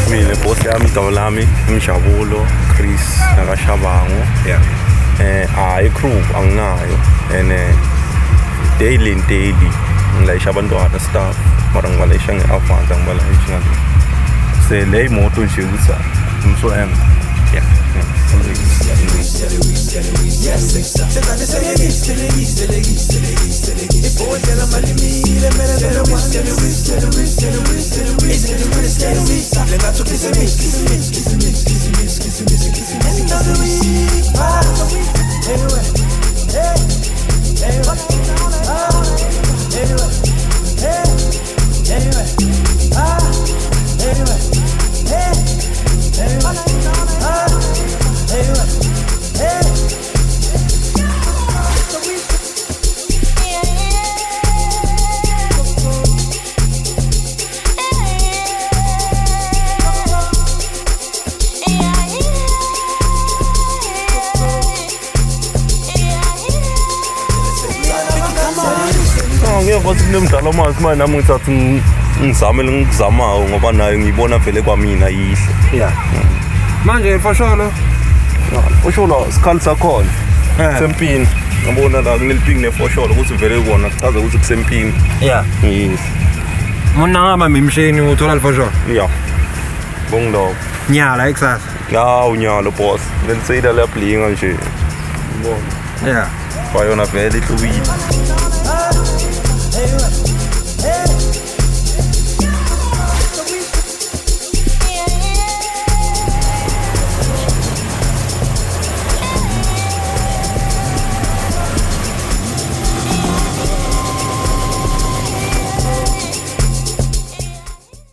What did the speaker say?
Mina bosi yami Dawlami, Njabulo, Chris, Shabangu. Crew anginayo and daily ngilayisha abantwana staff mara ngibalayisha nge-avance angibalayisha ngale se le moto nje ukuthi ngimso Ngiyakwazi kunemdlalo amazi manje nami ngithatha ngizamele ngikuzamayo ngoba nayo ngiyibona vele kwamina yihle. Manje fosholo fosholo sikhali sakhona sempini ngibona la kuneliping nefosholo ukuthi vele kuona kuchaza ukuthi kusempini. Yes. Mona ngaba mimshini uthola fosholo. Bongilobo. Nyala eksasa. Unyalo boss. Ngilisayida la blinga nje. Ngibona. Bayona vele ihlukile.